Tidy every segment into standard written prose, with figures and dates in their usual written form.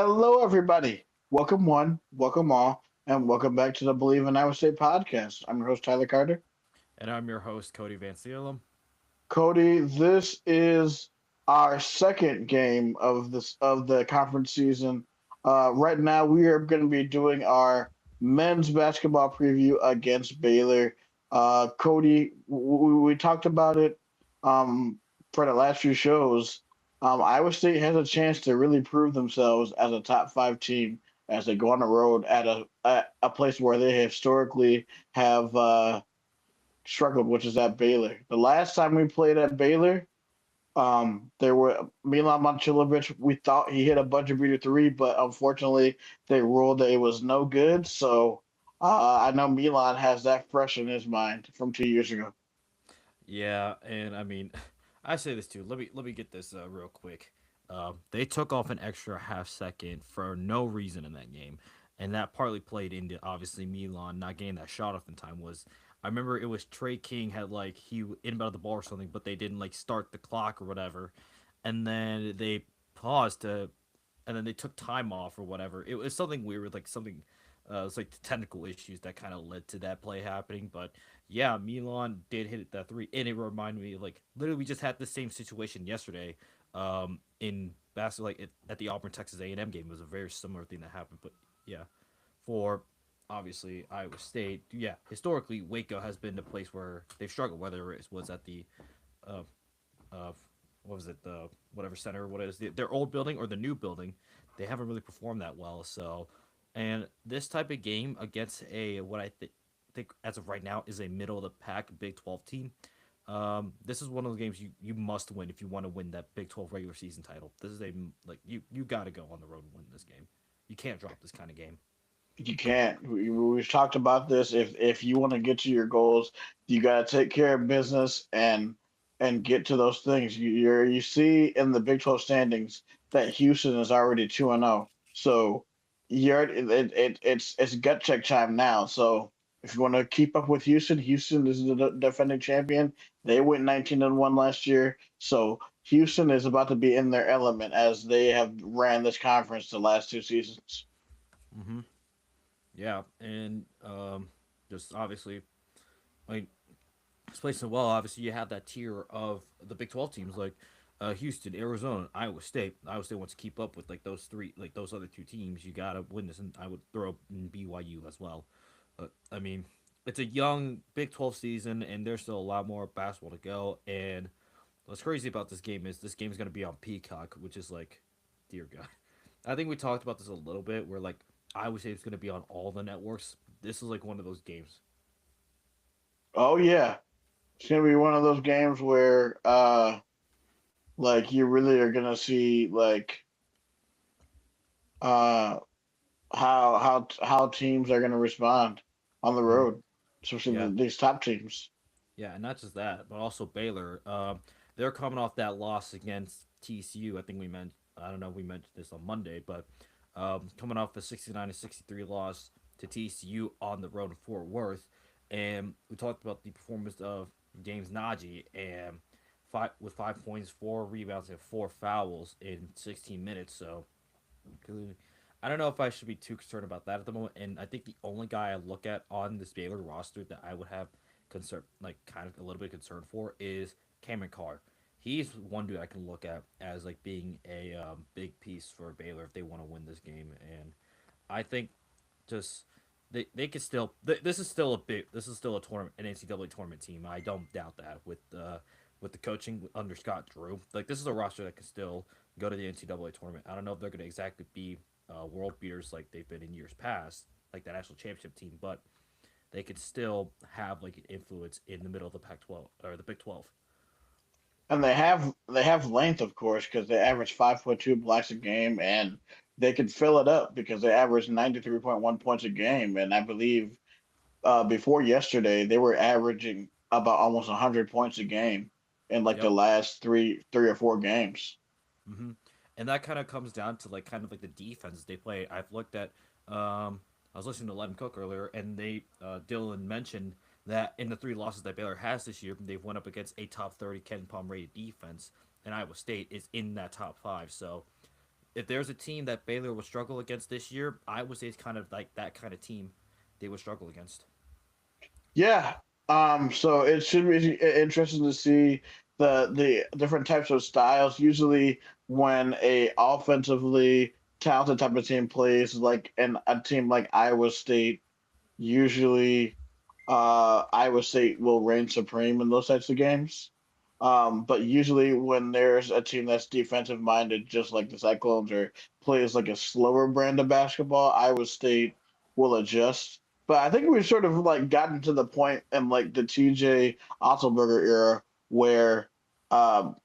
Hello, everybody. Welcome one, welcome all, and welcome back to the Believe in Iowa State podcast. I'm your host, Tyler Carter. And I'm your host, Cody Van Seelum. Cody, this is our second game of the conference season. Right now, we are going to be doing our men's basketball preview against Baylor. Cody, we talked about it for the last few shows. Iowa State has a chance to really prove themselves as a top five team as they go on the road at a place where they historically have. Struggled, which is at Baylor. The last time we played at Baylor, there were Milan Momcilovic. We thought he hit a buzzer beater three, but unfortunately, they ruled that it was no good. So I know Milan has that fresh in his mind from 2 years ago. Yeah, and I mean, I say this too. Let me get this real quick. They took off an extra half second for no reason in that game, and that partly played into obviously Milan not getting that shot off in time. Was I remember it was Trey King had like he inbounded the ball or something, but they didn't like start the clock or whatever, and then they paused to, and then they took time off or whatever. It was something weird, like something. It was like the technical issues that kind of led to that play happening, but yeah, Milan did hit that three, and it reminded me like literally we just had the same situation yesterday, in basketball, like at the Auburn Texas A&M game. It was a very similar thing that happened, but yeah, for obviously Iowa State, yeah, historically Waco has been the place where they've struggled, whether it was at the uh, uh, what was it, the whatever center, what is their old building or the new building, they haven't really performed that well. So, and this type of game against a what think as of right now is a middle of the pack Big 12 team. This is one of the games you must win if you want to win that Big 12 regular season title. This is a like you got to go on the road and win this game. You can't drop this kind of game. You can't. We've talked about this. If you want to get to your goals, you got to take care of business and get to those things. You see in the Big 12 standings that Houston is already 2-0. So it's gut check time now. So if you want to keep up with Houston, Houston is the defending champion. They went 19-1 last year. So Houston is about to be in their element as they have ran this conference the last two seasons. Mm-hmm. Yeah, and just obviously like it's placing well. Obviously, you have that tier of the Big 12 teams like Houston, Arizona, Iowa State. Iowa State wants to keep up with like those three, like those other two teams. You gotta win this, and I would throw in BYU as well. I mean, it's a young Big 12 season, and there's still a lot more basketball to go. And what's crazy about this game is going to be on Peacock, which is like, dear God. I think we talked about this a little bit, where like Iowa State is going to be on all the networks. This is like one of those games. Oh yeah, it's gonna be one of those games where like you really are gonna see like uh how teams are gonna respond on the Mm-hmm. road, especially Yeah, these top teams. Yeah, and not just that, but also Baylor. They're coming off that loss against TCU. I think we meant I don't know if we mentioned this on Monday, but coming off a 69-63 loss to TCU on the road in Fort Worth, and we talked about the performance of James Najee and with 5 points, 4 rebounds, and 4 fouls in 16 minutes. So I don't know if I should be too concerned about that at the moment. And I think the only guy I look at on this Baylor roster that I would have concern, like kind of a little bit concerned for, is Cameron Carr. He's one dude I can look at as like being a big piece for Baylor if they want to win this game. And I think just they could still this is still a big this is still a tournament an NCAA tournament team. I don't doubt that with the coaching under Scott Drew. Like this is a roster that can still go to the NCAA tournament. I don't know if they're going to exactly be world beaters like they've been in years past, like the national championship team, but they could still have like an influence in the middle of the Pac-12 or the Big 12. And they have length, of course, because they average 5.2 blocks a game, and they can fill it up because they average 93.1 points a game. And I believe before yesterday they were averaging about almost 100 points a game in like the Yep. last three or four games. hmm And that kind of comes down to like kind of like the defenses they play. I've looked at. I was listening to Len Cook earlier, and they Dylan mentioned that in the three losses that Baylor has this year, they've went up against a top 30 Ken Palm rated defense, and Iowa State is in that top five. So if there's a team that Baylor will struggle against this year, Iowa State's kind of like that kind of team they would struggle against. Yeah. So it should be interesting to see the different types of styles. Usually, when a offensively talented type of team plays like a team like Iowa State, usually Iowa State will reign supreme in those types of games. But usually, when there's a team that's defensive minded, just like the Cyclones, or plays like a slower brand of basketball, Iowa State will adjust. But I think we've sort of like gotten to the point in like the TJ Otzelberger era where um,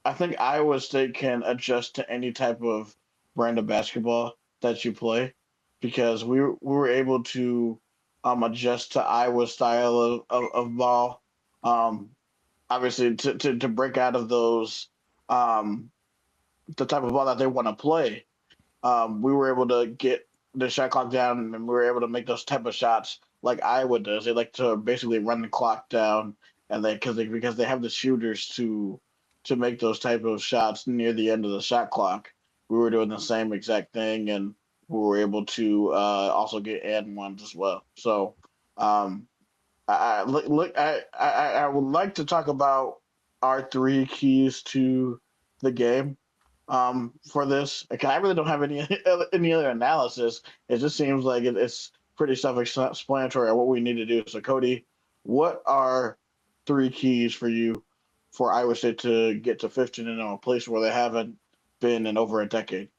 I think Iowa State can adjust to any type of brand of basketball that you play because we were able to adjust to Iowa's style of ball. Um, Obviously, to break out of those, um, the type of ball that they want to play, we were able to get the shot clock down and we were able to make those type of shots like Iowa does. They like to basically run the clock down and because they have the shooters to make those type of shots near the end of the shot clock. We were doing the same exact thing and we were able to also get and ones as well. So um, I would like to talk about our three keys to the game for this. Like, I really don't have any other analysis. It just seems like it's pretty self-explanatory on what we need to do. So, Cody, what are three keys for you for Iowa State to get to 15 and 0, a place where they haven't been in over a decade?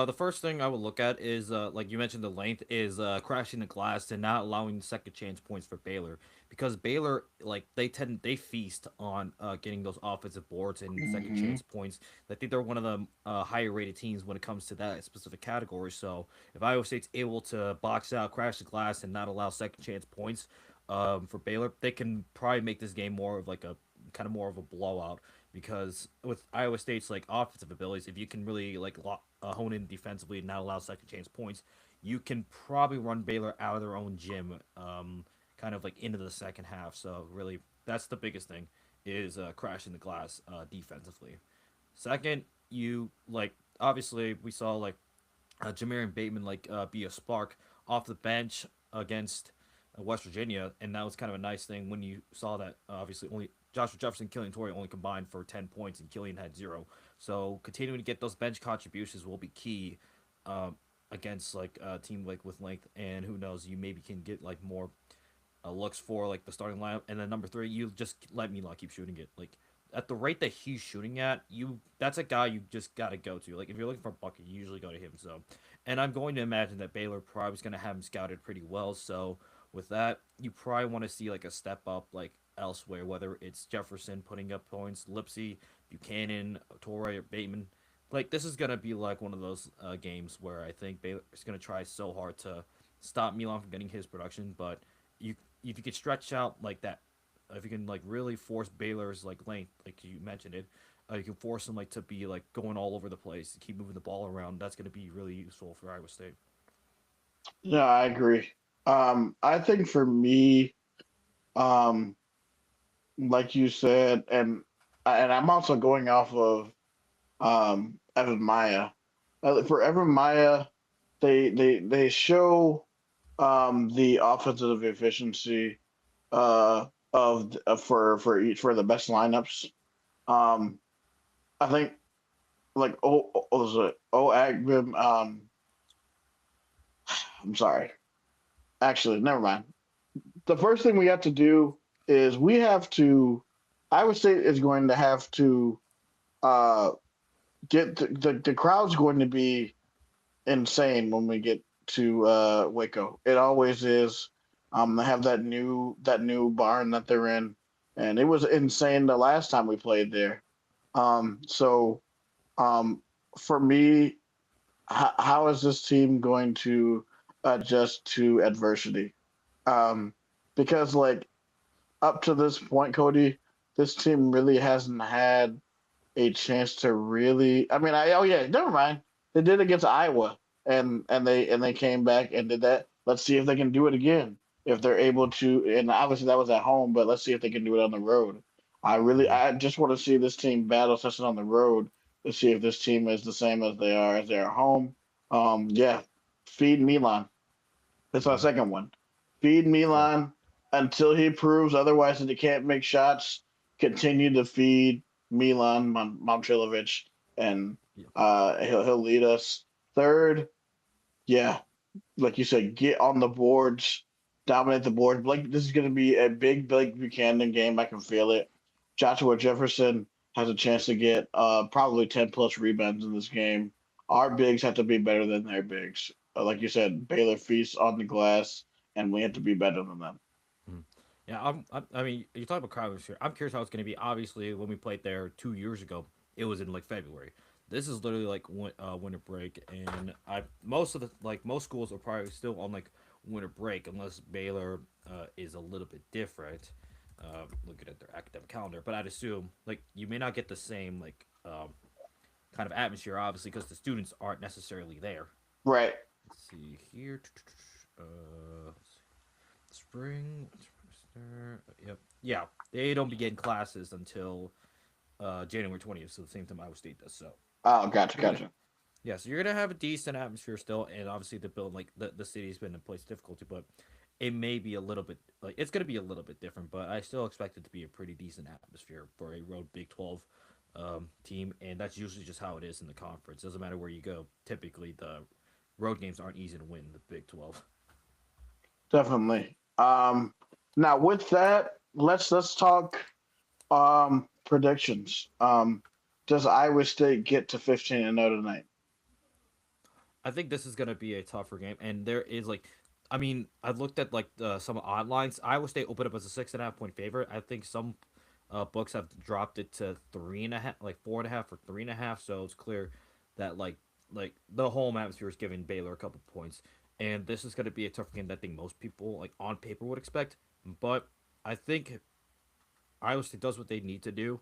The first thing I would look at is, like you mentioned, the length is crashing the glass and not allowing second chance points for Baylor because Baylor, like they feast on getting those offensive boards and second Hmm. chance points. I think they're one of the higher rated teams when it comes to that specific category. So if Iowa State's able to box out, crash the glass, and not allow second chance points for Baylor, they can probably make this game more of like a kind of more of a blowout because with Iowa State's like offensive abilities, if you can really like hone in defensively and not allow second chance points, you can probably run Baylor out of their own gym, kind of like into the second half. So really, that's the biggest thing is crashing the glass defensively. Second, you like obviously we saw like Jamarian Bateman like be a spark off the bench against West Virginia, and that was kind of a nice thing when you saw that obviously only Joshua Jefferson, Killian Torrey only combined for 10 points, and Killian had zero. So continuing to get those bench contributions will be key against like a team like with length, and who knows, you maybe can get like more looks for like the starting lineup. And then number three, you just let Meanwhile keep shooting it. Like at the rate that he's shooting at, you that's a guy you just gotta go to. Like if you're looking for a bucket, you usually go to him. So, and I'm going to imagine that Baylor probably is gonna have him scouted pretty well. So with that, you probably want to see like a step up like elsewhere, whether it's Jefferson putting up points, Lipsy, Buchanan, Torrey, or Bateman. Like this is gonna be like one of those games where I think Baylor is gonna try so hard to stop Milan from getting his production, but you if you could stretch out like that, if you can like really force Baylor's like length, like you mentioned it, you can force them like to be like going all over the place, keep moving the ball around. That's going to be really useful for Iowa State. Yeah, I agree. I think for me, um, like you said, and I'm also going off of Evan Maya. For Evan Maya, they show the offensive efficiency for each for the best lineups. Um, I think like was it O Agbim? I'm sorry. Actually, never mind. The first thing we have to do is we have to. Iowa State is going to have to uh, get the crowd's going to be insane when we get to Waco. It always is. They have that new barn that they're in, and it was insane the last time we played there. So um, for me, how is this team going to adjust to adversity? Um, because like up to this point, Cody, this team really hasn't had a chance to really. I mean, oh yeah, never mind. They did against Iowa, and they came back and did that. Let's see if they can do it again. If they're able to, and obviously that was at home, but let's see if they can do it on the road. I Mm-hmm. just want to see this team battle Session on the road to see if this team is the same as they are home. Yeah, feed Milan. That's my Mhm. second one. Feed Sure. Milan until he proves otherwise that he can't make shots. Continue to feed Milan, Momcilovic, and Yeah. he'll lead us. Third, yeah, like you said, get on the boards, dominate the board. Like this is going to be a big Blake Buchanan game. I can feel it. Joshua Jefferson has a chance to get probably 10 plus rebounds in this game. Our bigs have to be better than their bigs. Like you said, Baylor feasts on the glass, and we have to be better than them. Mhm. Yeah, I mean, you talk about crowd this year. I'm curious how it's going to be. Obviously, when we played there 2 years ago, it was in like February. This is literally like winter break, and I most of the like most schools are probably still on like winter break, unless Baylor is a little bit different. Looking at their academic calendar, but I'd assume like you may not get the same like kind of atmosphere, obviously, because the students aren't necessarily there. Right. Let's see here. Spring. Yep. Yeah. They don't begin classes until January 20th, so the same time Iowa State does. So Oh, gotcha, you're gonna, gotcha. yeah. So you're gonna have a decent atmosphere still, and obviously the build like the city's been in place of difficulty, but it may be a little bit like it's gonna be a little bit different. But I still expect it to be a pretty decent atmosphere for a road Big 12 team, and that's usually just how it is in the conference. Doesn't matter where you go. Typically, the road games aren't easy to win in the Big 12. Definitely. Now with that, let's talk predictions. Does Iowa State get to 15-0 tonight? I think this is gonna be a tougher game, and there is like, I mean, I looked at like some odd lines. Iowa State opened up as a 6.5 point favorite. I think some books have dropped it to 3.5, like 4.5 or 3.5. So it's clear that like the home atmosphere is giving Baylor a couple points, and this is gonna be a tough game that I think most people like on paper would expect. But I think Iowa State does what they need to do,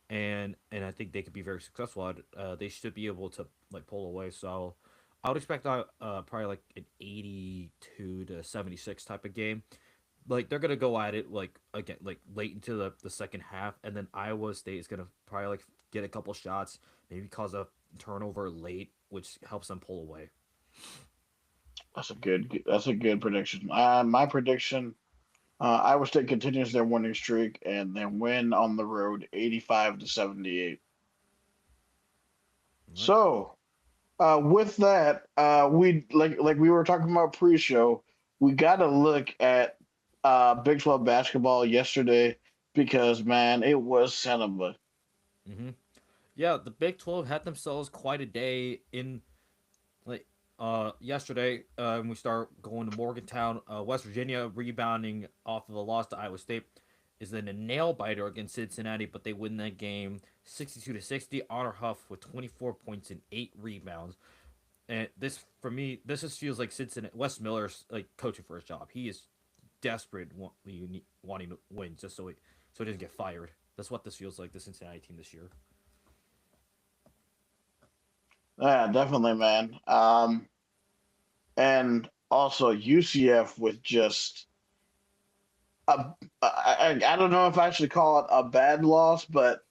and I think they could be very successful at it. They should be able to like pull away. So I would expect probably like an 82-76 type of game. Like they're gonna go at it like again like late into the second half, and then Iowa State is gonna probably like get a couple shots, maybe cause a turnover late, which helps them pull away. That's a good prediction. My prediction: Iowa State continues their winning streak and they win on the road, 85-78. All right. So, with that, we like we were talking about pre-show. We got to look at Big 12 basketball yesterday because man, it was cinema. Mm-hmm. Yeah, the Big 12 had themselves quite a day in like yesterday. We start going to Morgantown, West Virginia, rebounding off of a loss to Iowa State, is then a nail biter against Cincinnati, but they win that game 62-60. Honor Huff with 24 points and 8 rebounds. And this for me, this just feels like Cincinnati. Wes Miller's like coaching for his job. He is desperate, wanting to win just so he doesn't get fired. That's what this feels like. The Cincinnati team this year. Yeah, definitely, man. And also UCF with just I don't know if I should call it a bad loss, but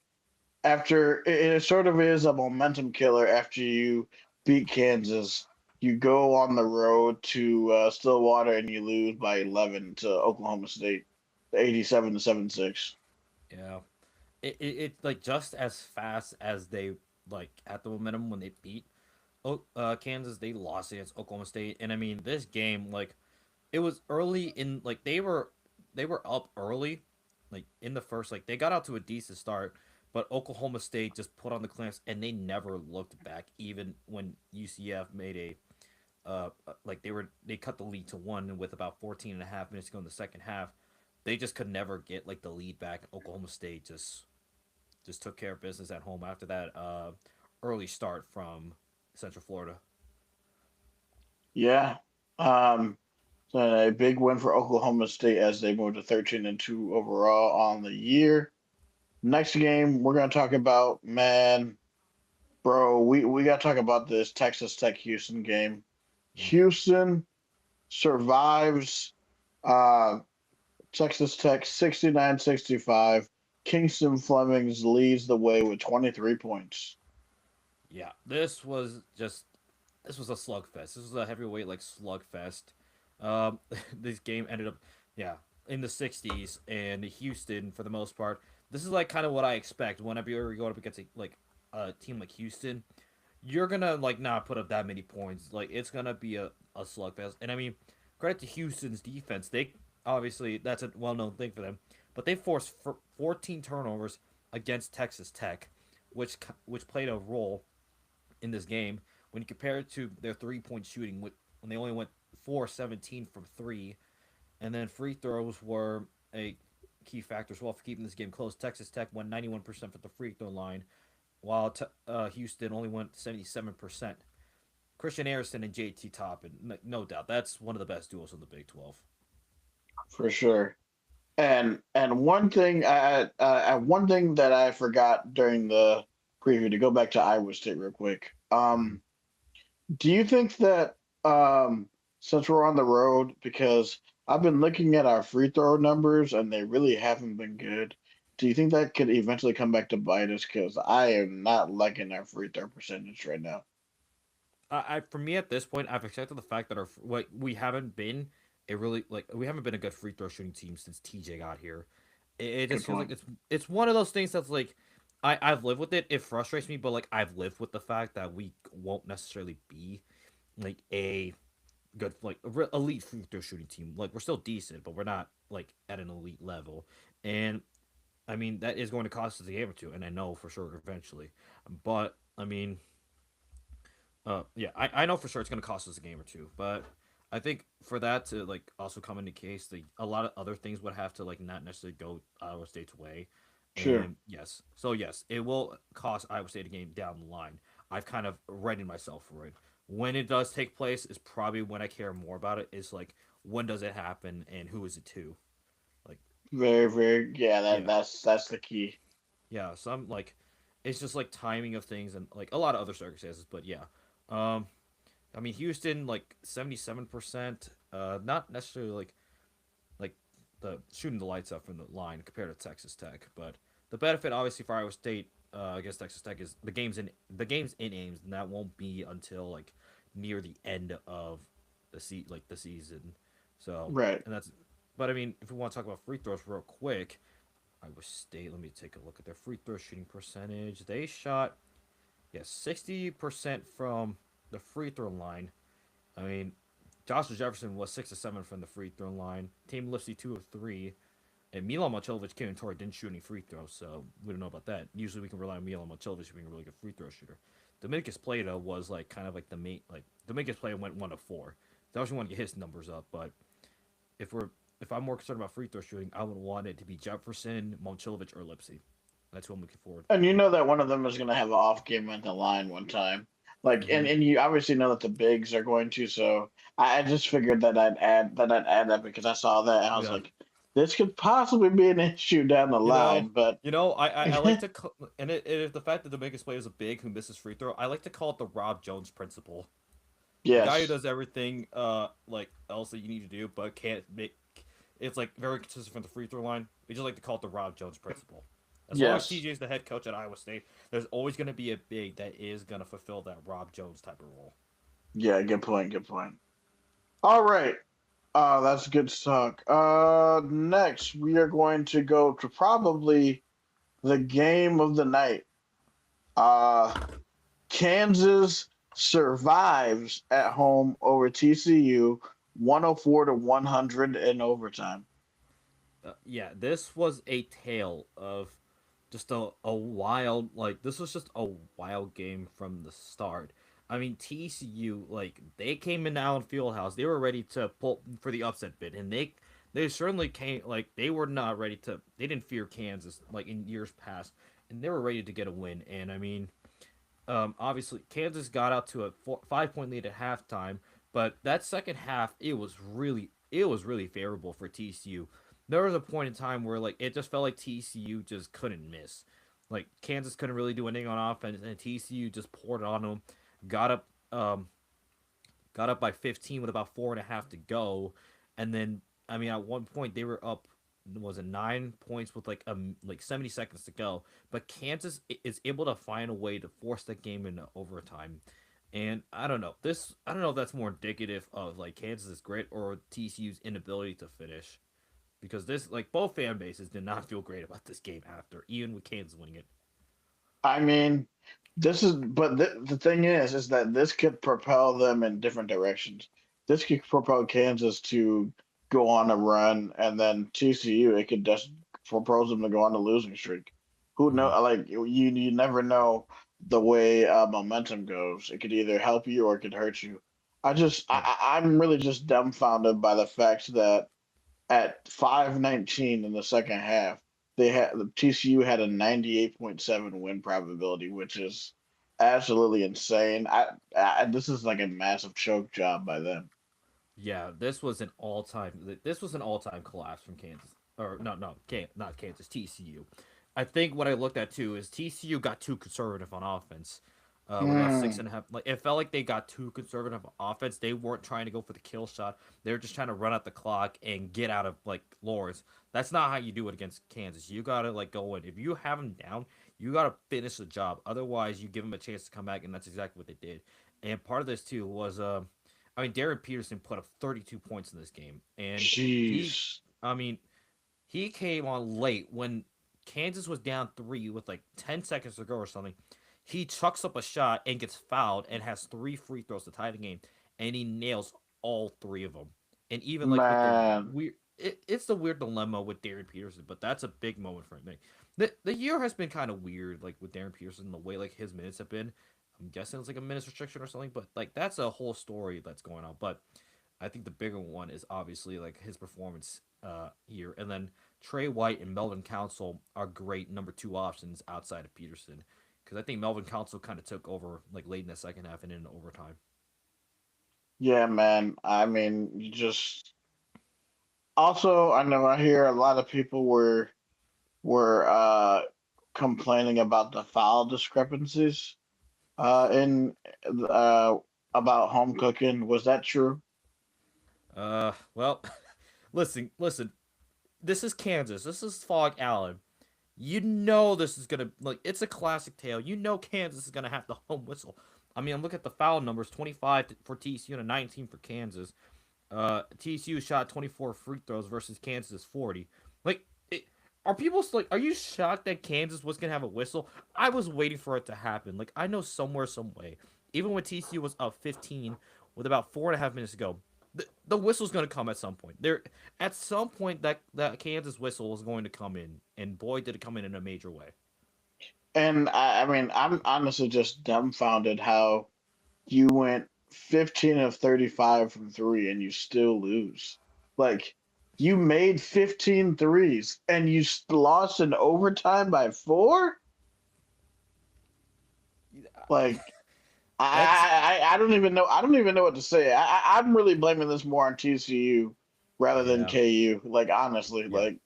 after it sort of is a momentum killer after you beat Kansas. You go on the road to Stillwater and you lose by 11 to Oklahoma State, 87-76. Yeah, it like just as fast as they like at the momentum when they beat Kansas, they lost against Oklahoma State, and I mean this game like it was early in like they were up early, like in the first like they got out to a decent start, but Oklahoma State just put on the clamps and they never looked back even when UCF made a like they cut the lead to one with about 14 and a half minutes to go in the second half. They just could never get like the lead back. Oklahoma State just took care of business at home after that early start from Central Florida. Yeah. Um, so a big win for Oklahoma State as they move to 13-2 overall on the year. Next game we're gonna talk about, man, bro. We gotta talk about this Texas Tech Houston game. Mm. Houston survives uh, Texas Tech 69-65. Kingston Flemings leads the way with 23 points. Yeah, this was a slugfest. This was a heavyweight like slugfest. This game ended up, yeah, in the 60s, and Houston for the most part. This is like kind of what I expect whenever you're going up against like a team like Houston. You're gonna like not put up that many points. Like it's gonna be a slugfest. And I mean, credit to Houston's defense. They obviously that's a well known thing for them, but they forced 14 turnovers against Texas Tech, which played a role in this game when you compare it to their 3 point shooting, when they only went 4-17 from three, and then free throws were a key factor as well for keeping this game close. Texas Tech went 91% for the free throw line, while Houston only went 77%. Christian Anderson and JT Toppin, no doubt, that's one of the best duos in the Big 12. For sure. And one thing that I forgot during the preview, to go back to Iowa State real quick. Do you think that since we're on the road, because I've been looking at our free throw numbers and they really haven't been good. Do you think that could eventually come back to bite us? Because I am not liking our free throw percentage right now. For me at this point, I've accepted the fact that our like we haven't been a really like we haven't been a good free throw shooting team since TJ got here. It Good just feels like point. it's one of those things that's like I've lived with it. It frustrates me, but like I've lived with the fact that we won't necessarily be like a good like elite free throw shooting team. Like we're still decent, but we're not like at an elite level. And I mean that is going to cost us a game or two, and I know for sure eventually. But I mean, yeah, I know for sure it's going to cost us a game or two, but I think for that to like also come into case, a lot of other things would have to like not necessarily go Iowa State's way, Sure. and yes, so yes, it will cost Iowa State a game down the line. I've kind of readied myself for it. When it does take place is probably when I care more about it. Is like when does it happen and who is it to? Like Very, very. Yeah, yeah, that's the key. yeah. Some like it's just like timing of things and like a lot of other circumstances, but yeah. Um, I mean, Houston like 77%. Not necessarily like the shooting the lights up from the line compared to Texas Tech, but the benefit obviously for Iowa State against Texas Tech is the game's in Ames, and that won't be until like near the end of the season. So Right. and that's but I mean, if we want to talk about free throws real quick, Iowa State. Let me take a look at their free throw shooting percentage. They shot 60% from the free throw line. I mean, Joshua Jefferson was 6 of 7 from the free throw line. Team Lipsy 2 of 3. And Milan Mochilovic came in Tori didn't shoot any free throws, so we don't know about that. Usually we can rely on Milan Mochilovic being a really good free throw shooter. Dominicus Plata was like kind of like the main like Dominicus Plata went 1 of 4. So I just want to get his numbers up, but if we're if I'm more concerned about free throw shooting, I would want it to be Jefferson, Mochilovic, or Lipsy. That's who I'm looking forward. And you know that one of them is going to have an off game at the line one time. Like, Mm-hmm. and you obviously know that the bigs are going to. So I just figured that I'd add that because I saw that and I was Yeah, like, this could possibly be an issue down the you know, line. But I like to and the fact that the biggest player is a big who misses free throw, I like to call it the Rob Jones principle. The guy who yes, does everything like else that you need to do, but can't make it's like very consistent from the free throw line. We just like to call it the Rob Jones principle. As long as yes, TJ is the head coach at Iowa State, there's always going to be a big that is going to fulfill that Rob Jones type of role. yeah, good point, good point. All right, that's good talk. Next we are going to go to probably the game of the night. Uh, Kansas survives at home over TCU 104 to 100 in overtime. Yeah, this was a tale of just a wild like this was just a wild game from the start. I mean TCU like they came in Allen Fieldhouse. They were ready to pull for the upset bid, and they certainly came like they were not ready to. They didn't fear Kansas like in years past, and they were ready to get a win. And I mean, obviously Kansas got out to a 5 point lead at halftime, but that second half it was really favorable for TCU. There was a point in time where like it just felt like TCU just couldn't miss. Like Kansas couldn't really do anything on offense, and TCU just poured it on them. Got up, um, got up by 15 with about 4.5 to go, and then I mean at one point was it 9 points with like 70 seconds to go, but Kansas is able to find a way to force the game into overtime. And I don't know. I don't know if that's more indicative of like Kansas's grit or TCU's inability to finish. Because this like both fan bases did not feel great about this game after, even with Kansas winning it. I mean, this is, but the thing is that this could propel them in different directions. This could propel Kansas to go on a run, and then TCU, it could just propel them to go on a losing streak. Who know? Mm-hmm. Like you never know the way momentum goes. It could either help you or it could hurt you. Yeah. I'm really just dumbfounded by the fact that at 5:19 in the second half, they had the TCU had a 98.7 win probability, which is absolutely insane. This is like a massive choke job by them. Yeah, this was an all time. This was an all time collapse from Kansas. Or no, no, not Kansas. TCU. I think what I looked at too is TCU got too conservative on offense. With about six Mm, and a half, like it felt like they got too conservative on offense. They weren't trying to go for the kill shot. They were just trying to run out the clock and get out of like Lawrence. That's not how you do it against Kansas. You gotta like go in. If you have them down, you gotta finish the job. Otherwise, you give them a chance to come back, and that's exactly what they did. And part of this too was I mean, Darren Peterson put up 32 points in this game, and he, jeez, I mean, he came on late when Kansas was down three with like 10 seconds to go or something. He chucks up a shot and gets fouled and has three free throws to tie the game, and he nails all three of them. And even like with the man. weird, it's the weird dilemma with Darren Peterson, but that's a big moment for him. The year has been kind of weird, like with Darren Peterson, the way like his minutes have been. I'm guessing it's like a minutes restriction or something, but like that's a whole story that's going on. But I think the bigger one is obviously like his performance here, and then Trey White and Melvin Council are great number two options outside of Peterson, because I think Melvin Council kind of took over like late in the second half and into overtime. Yeah, man. I mean, you just also I know I hear a lot of people were complaining about the foul discrepancies in uh about home cooking. Was that true? Well, listen. This is Kansas. This is Fog Allen. You know this is gonna like it's a classic tale. You know Kansas is gonna have the home whistle. I mean, look at the foul numbers: 25 for TCU and 19 for Kansas. TCU shot 24 free throws versus Kansas 40. Like, are people like, are you shocked that Kansas was gonna have a whistle? I was waiting for it to happen. Like, I know somewhere, some way, even when TCU was up 15 with about 4.5 minutes to go, the whistle's gonna come at some point. There, at some point that Kansas whistle is going to come in, and boy, did it come in a major way. And I mean, I'm honestly just dumbfounded how you went 15 of 35 from three and you still lose. Like, you made 15 threes and you lost in overtime by four? Like, That's I don't even know. I don't even know what to say. I'm really blaming this more on TCU rather than yeah, KU. Like, honestly, yeah. like,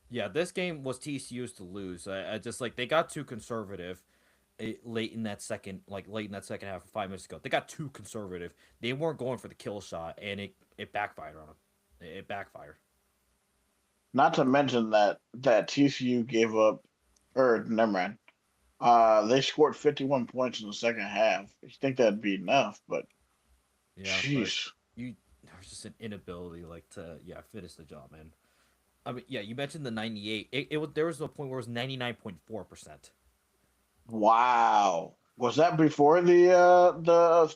Yeah, this game was TCU's to lose. I just like they got too conservative late in that second half, 5 minutes ago. They got too conservative. They weren't going for the kill shot, and it backfired on them. It backfired. not to mention that TCU gave up, or never mind. They scored 51 points in the second half. You think that'd be enough, but Yeah, but jeez. there's just an inability like to finish the job, man. I mean, yeah, you mentioned the 98. It was there was a point where it was 99.4%. Wow. Was that before the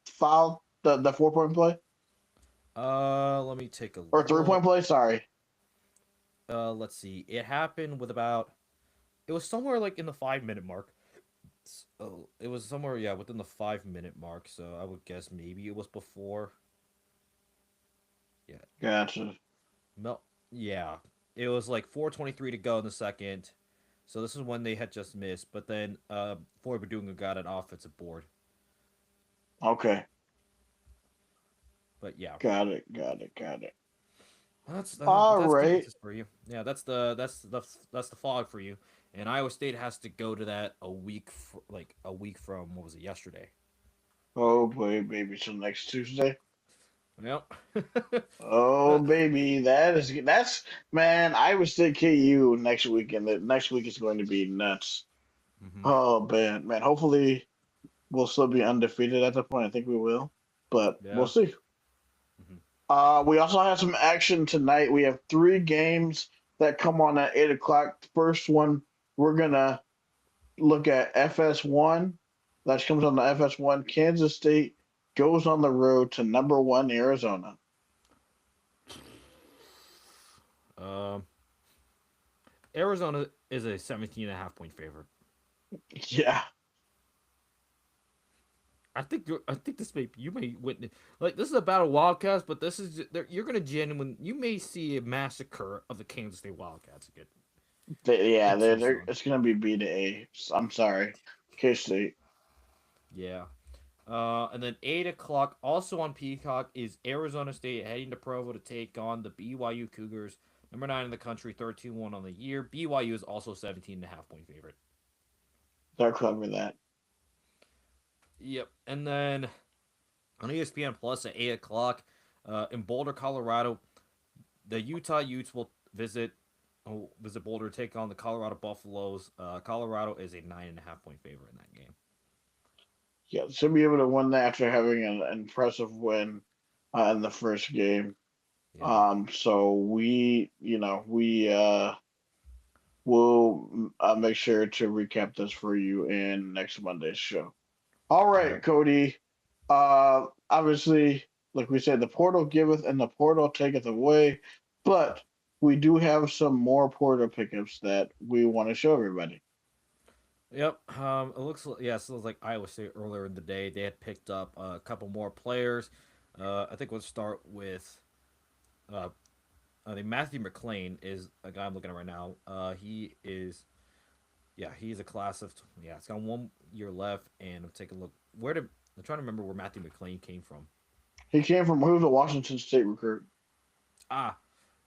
foul the 4 point play Let me take a or 3 point look. play? Sorry. Let's see. It happened with about it was somewhere like in the 5 minute mark. So it was somewhere, yeah, within the 5 minute mark. So I would guess maybe it was before. Yeah, Gotcha. Mel. Yeah, it was like 4:23 to go in the second. So this is when they had just missed. But then Floyd Badunga got an offensive board. Okay. But yeah, Got it. Got it. Got it. but All that's right. Kansas for you. Yeah, that's the fog for you. And Iowa State has to go to that a week from what was it yesterday? Oh boy, baby. So next Tuesday. Yep. Oh baby, that's man. Iowa State KU next weekend. The next week is going to be nuts. hmm Oh man. Hopefully we'll still be undefeated at that point. I think we will, but we'll Yeah. see. hmm We also have some action tonight. We have three games that come on at 8 o'clock. The first one we're gonna look at FS1. That comes on the FS1. Kansas State goes on the road to number one Arizona. Um, Arizona is a 17.5 point favorite. Yeah, I think this may you may witness like this is a battle of Wildcats, but this is you're gonna genuine. You may see a massacre of the Kansas State Wildcats again yeah, in Tucson. it's gonna be B to A. I'm sorry, K State. Yeah. And then 8 o'clock, also on Peacock, is Arizona State heading to Provo to take on the BYU Cougars, number 9 in the country, 13-1 on the year. BYU is also 17.5 point favorite. They'll cover that. Yep. And then on ESPN Plus at 8 o'clock, in Boulder, Colorado, the Utah Utes will visit Boulder to take on the Colorado Buffaloes. Colorado is a 9.5 point favorite in that game. Yeah, should be able to win that after having an impressive win in the first game. Yeah. So we will make sure to recap this for you in next Monday's show. All right, Yep. Cody. Obviously, like we said, the portal giveth and the portal taketh away, but we do have some more portal pickups that we want to show everybody. Yep. It looks yeah. So it was like Iowa State earlier in the day. They had picked up a couple more players. I think we'll start with uh, I think Matthew McLean is a guy I'm looking at right now. He is yeah. He's a class of yeah. It's got 1 year left, and I'm taking a look. I'm trying to remember where Matthew McLean came from. He came from who's a Washington State recruit. Ah,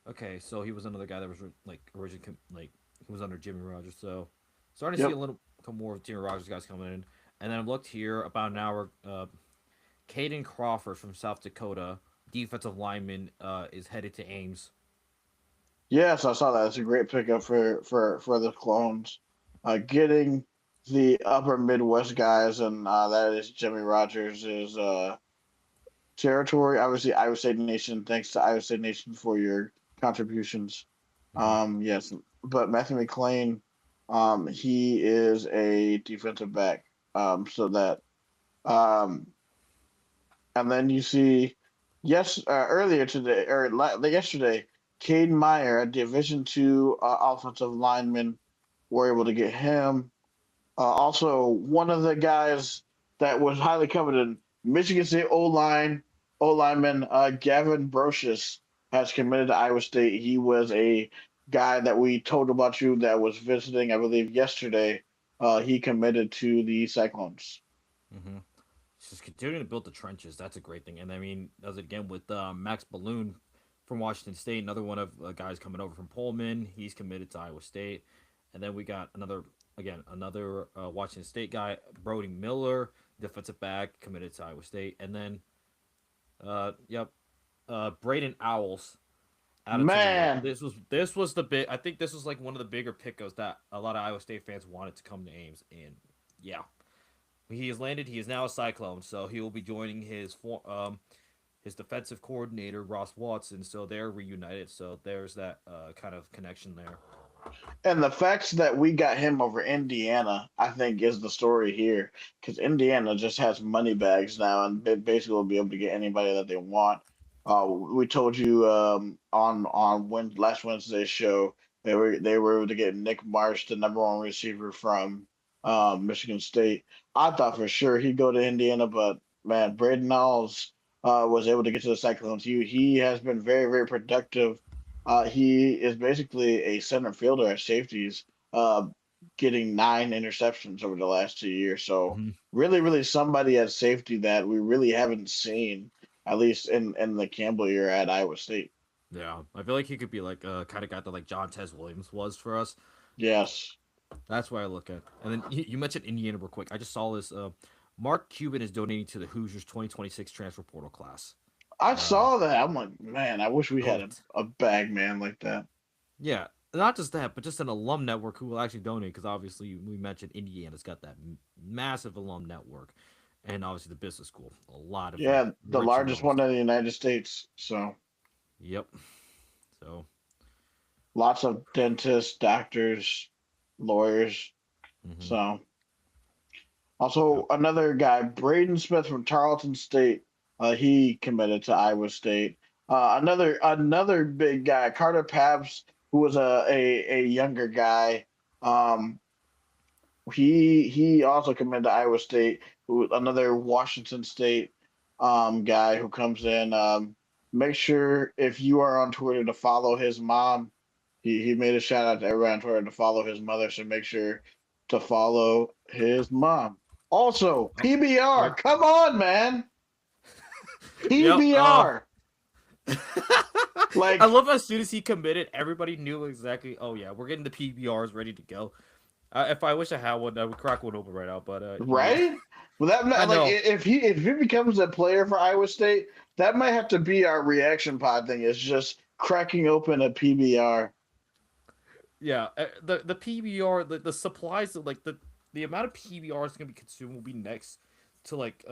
okay. So he was another guy that was like originally like he was under Jimmy Rogers. So starting to see a Yep. little more of Jimmy Rogers guys coming in. And then I looked here about an hour. Caden Crawford from South Dakota, defensive lineman, is headed to Ames. Yes, I saw that. It's a great pickup for the clones. Getting the upper Midwest guys, and that is Jimmy Rogers' territory. Obviously, Iowa State Nation. Thanks to Iowa State Nation for your contributions. hmm Yes, but Matthew McLean, he is a defensive back. So that um, and then you see, yes, earlier today or yesterday, Cade Meyer, a Division II offensive lineman, were able to get him. Also, one of the guys that was highly coveted, Michigan State O lineman Gavin Brocious has committed to Iowa State. He was a guy that we told about you that was visiting, I believe, yesterday. He committed to the Cyclones. hmm Just continuing to build the trenches. That's a great thing. And I mean, does it again with Max Balloon from Washington State, another one of guys coming over from Pullman. He's committed to Iowa State. And then we got another Washington State guy, Brody Miller, defensive back, committed to Iowa State. And then, yep, Braden Owls out of Toledo. Man, This was the big. I think this was like one of the bigger pickups that a lot of Iowa State fans wanted to come to Ames. And yeah, he has landed. He is now a Cyclone, so he will be joining his defensive coordinator Ross Watson. So they're reunited. So there's that kind of connection there. and the fact that we got him over Indiana, I think, is the story here. Because Indiana just has money bags now, and they basically will be able to get anybody that they want. We told you on last Wednesday's show they were able to get Nick Marsh, the number one receiver from Michigan State. I thought for sure he'd go to Indiana, but man, Braden Knowles was able to get to the Cyclones. He has been very very productive. He is basically a center fielder at safeties, uh, getting 9 interceptions over the last 2 years. So hmm really, really somebody at safety that we really haven't seen, at least in the Campbell year at Iowa State. Yeah, I feel like he could be like kind of guy that like John Tez Williams was for us. Yes. That's what I look at. And then you mentioned Indiana real quick. I just saw this. Mark Cuban is donating to the Hoosiers 2026 transfer portal class. I Um, saw that. I'm like, man, I wish we had GOAT. a bag man like that. Yeah, not just that, but just an alum network who will actually donate. Because obviously, we mentioned Indiana's got that massive alum network, and obviously the business school, a lot of Yeah, the rich largest alums. one in the United States. So Yep. So, lots of dentists, doctors, lawyers. hmm So yep. also another guy, Braden Smith from Tarleton State. He committed to Iowa State. Another big guy, Carter Pabst, who was a younger guy. Um, he also committed to Iowa State. Who another Washington State guy who comes in. Make sure if you are on Twitter to follow his mom. He made a shout out to everyone on Twitter to follow his mother, so make sure to follow his mom. Also, Oh, PBR, yep. come on, man. Yep. PBR. I Like, love as soon as he committed, everybody knew exactly. Oh yeah, we're getting the PBRs ready to go. If I wish I had one, I would crack one open right now. But yeah, right? Well, I like know. if he becomes a player for Iowa State, that might have to be our reaction pod thing. Is just cracking open a PBR. Yeah, the PBR, the supplies, like the amount of PBRs gonna be consumed will be next to like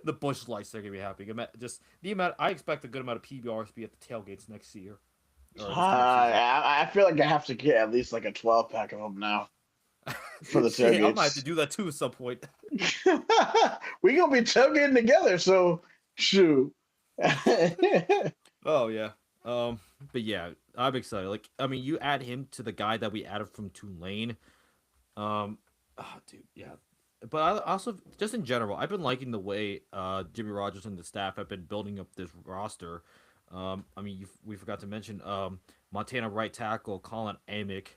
the Bush Lights they're gonna be happening. Just the amount I expect a good amount of PBRs to be at the tailgates next year or this coming season. I feel like I have to get at least like a 12 pack of them now for the Shit, I might have to tailgates. do that too at some point. We gonna be tailgating together, so shoot. Oh yeah. But yeah, I'm excited. Like, I mean, you add him to the guy that we added from Tulane. Dude, yeah. But I also, just in general, I've been liking the way Jimmy Rogers and the staff have been building up this roster. I mean, we forgot to mention Montana right tackle Colin Amick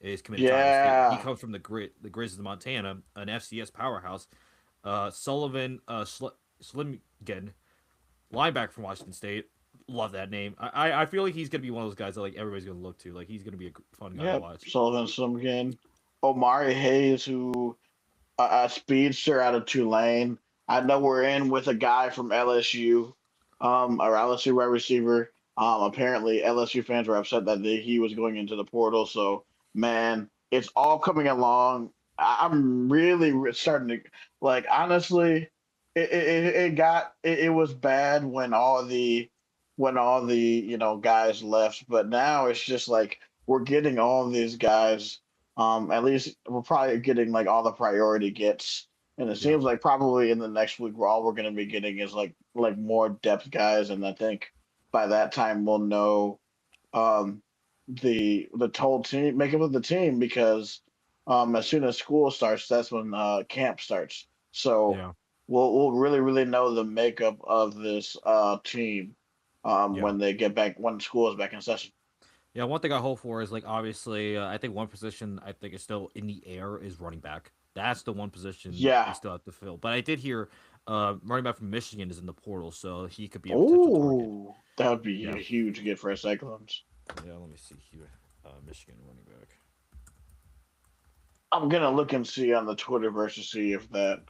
is committed to Iowa State. He Yeah. comes from the Grizzlies of Montana, an FCS powerhouse. Sullivan Slimgen, linebacker from Washington State. Love that name. I feel like he's gonna be one of those guys that like everybody's gonna look to. Like he's gonna be a fun guy to Yep. watch. Sullivan Slimkin. Omari Hayes, who a speedster out of Tulane. I know we're in with a guy from LSU, our LSU wide receiver. Apparently LSU fans were upset that he was going into the portal. So man, it's all coming along. I'm really starting to like honestly. It was bad when all the guys left, but now it's just like we're getting all of these guys. At least we're probably getting like all the priority gets, and it Yeah. seems like probably in the next week, we're going to be getting is like more depth guys, and I think by that time we'll know um the total team makeup of the team because as soon as school starts, that's when camp starts. So Yeah. we'll really know the makeup of this team Yeah. when they get back when school is back in session. Yeah, one thing I hope for is like obviously I think one position I think is still in the air is running back. That's the one position we Yeah. still have to fill. But I did hear running back from Michigan is in the portal, so he could be a potential target. Oh, that would be Yeah. a huge get for Cyclones. Yeah, let me see here. Michigan running back. I'm gonna look and see on the Twitterverse to see if that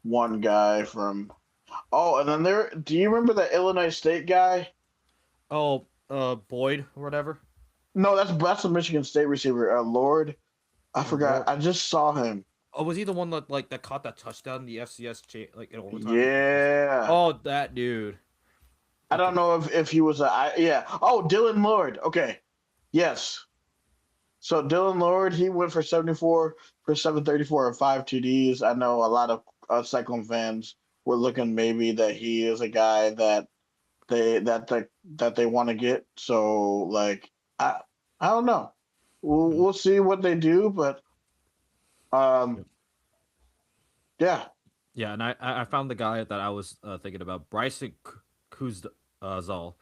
one guy from. Oh, and then there. Do you remember that Illinois State guy? Oh, Boyd or whatever. No, that's a Michigan State receiver. Lord, I forgot. Lord. I just saw him. Oh, was he the one that like that caught that touchdown in the FCS like in overtime? Yeah. Oh, that dude. I don't Okay. know if he was yeah. Oh, Dylan Lord. Okay. Yes. So Dylan Lord, he went for 74 for 734 and 5 TDs. I know a lot of Cyclone fans were looking maybe that he is a guy that they want to get. So like I don't know. Mhm. We'll see what they do, but um Yep. yeah. Yeah, and I found the guy that I was thinking about, Bryson Kuzdal.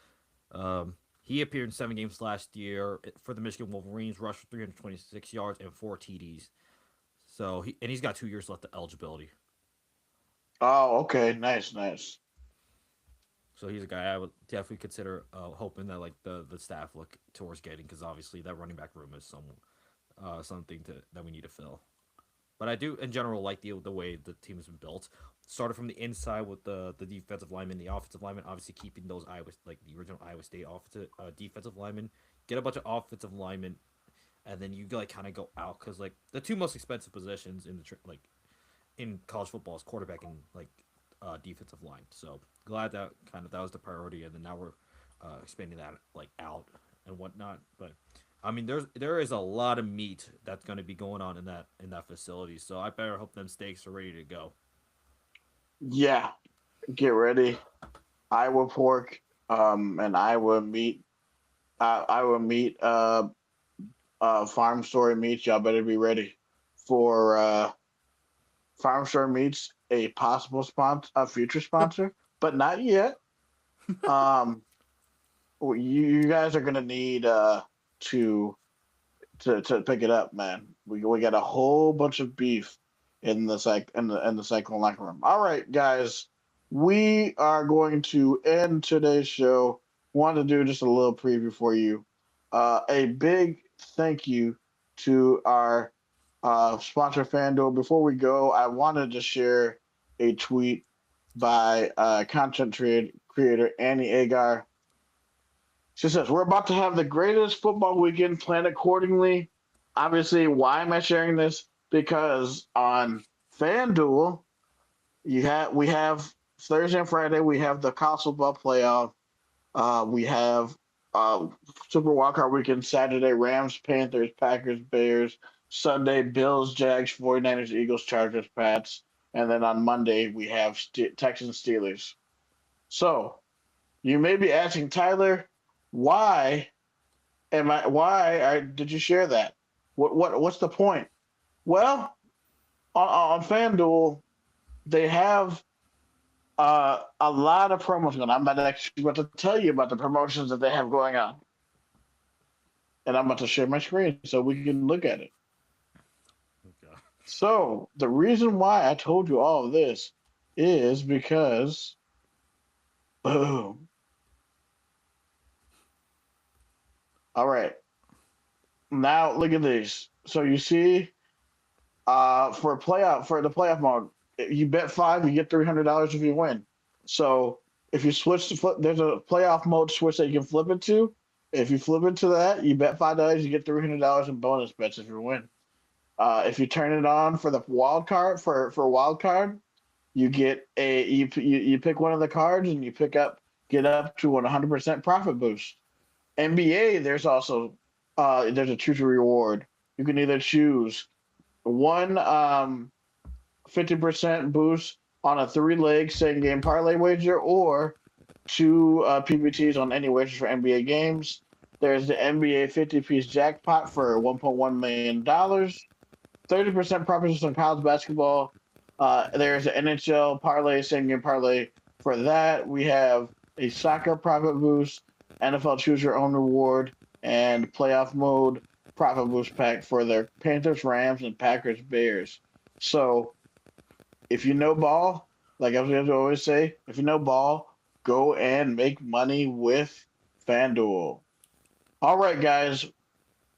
He appeared in 7 games last year for the Michigan Wolverines, rushed for 326 yards and 4 TDs. So he's got 2 years left of eligibility. Oh, okay. Nice, nice. So he's a guy I would definitely consider hoping that like the staff look towards getting because obviously that running back room is something that we need to fill. But I do, in general, like the way the team has been built. Started from the inside with the defensive lineman, the offensive lineman, obviously keeping those Iowa like the original Iowa State offensive defensive lineman. Get a bunch of offensive linemen, and then you like kind of go out because like the two most expensive positions in like in college football is quarterback and like defensive line. So glad that that was the priority, and then now we're expanding that like out and whatnot. But I mean, there is a lot of meat that's going to be going on in that facility. So I better hope them steaks are ready to go. Yeah, get ready. Iowa pork, and Iowa meat. Iowa meat. Farm Story Meats. Y'all better be ready for Farm Story Meats, a possible sponsor, a future sponsor, but not yet. Um, you guys are gonna need to to pick it up, man. We got a whole bunch of beef in the Cyclone locker room. All right, guys, we are going to end today's show. Wanted to do just a little preview for you. A big thank you to our sponsor FanDuel. Before we go, I wanted to share a tweet by content creator Annie Agar. She says, "We're about to have the greatest football weekend. Plan accordingly." Obviously, why am I sharing this? Because on FanDuel, we have Thursday and Friday, we have the college football playoff. We have uh, Super Wildcard Weekend Saturday, Rams, Panthers, Packers, Bears. Sunday, Bills, Jags, 49ers, Eagles, Chargers, Pats. And then on Monday, we have Texans, Steelers. So you may be asking, Tyler, why did you share that? What's the point? Well, on FanDuel, they have a lot of promos going on. I'm not actually about to tell you about the promotions that they have going on. And I'm about to share my screen so we can look at it. Okay. So the reason why I told you all of this is because boom. All right. Now look at this. So you see, for the playoff mode, you bet five, you get $300 if you win. So if you switch to there's a playoff mode switch that you can flip it to. If you flip it to that, you bet $5, you get $300 in bonus bets if you win. If you turn it on for the wild card for wild card, you get you pick one of the cards and you get up to 100% profit boost. NBA, there's also there's a choose a reward. You can either choose one 50% boost on a three-leg same game parlay wager or two PBTs on any wagers for NBA games. There's the NBA 50-piece jackpot for $1.1 million. 30% profits on college basketball. There's an NHL parlay, same game parlay for that. We have a soccer profit boost, NFL choose your own reward, and playoff mode profit boost pack for their Panthers, Rams, and Packers, Bears. So if you know ball, like I was going to always say, if you know ball, go and make money with FanDuel. All right, guys.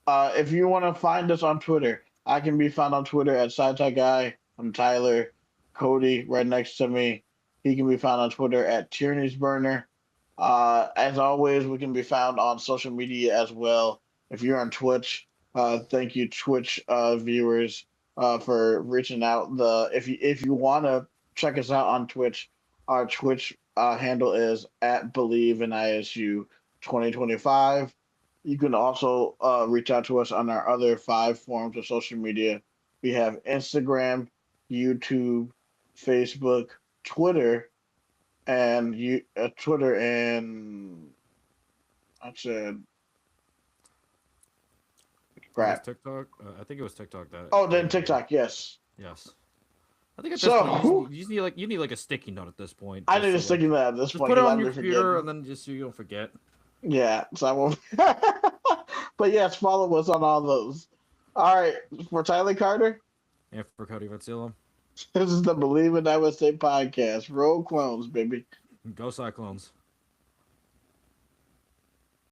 If you want to find us on Twitter, I can be found on Twitter at SciTech Guy. I'm Tyler. Cody, right next to me. He can be found on Twitter at Tierney's Burner. As always, we can be found on social media as well. If you're on Twitch, thank you, Twitch viewers, for reaching out. If you want to check us out on Twitch, our Twitch handle is at Believe in ISU 2025. You can also reach out to us on our other 5 forms of social media. We have Instagram, YouTube, Facebook, Twitter, and Twitter and I said It was crap. TikTok. I think it was TikTok that. Oh, then TikTok, yes. Yes. I think at this point So you need like a sticky note at this point. I just need to so, stick like, to that at this just point put it because on I've your been computer forgetting. and then just so you don't forget. Yeah, so I won't. But yes, follow us on all those. All right, for Tyler Carter, And for Cody Vatsila, this is the Believe in USA podcast. Roll clones, baby. go Cyclones.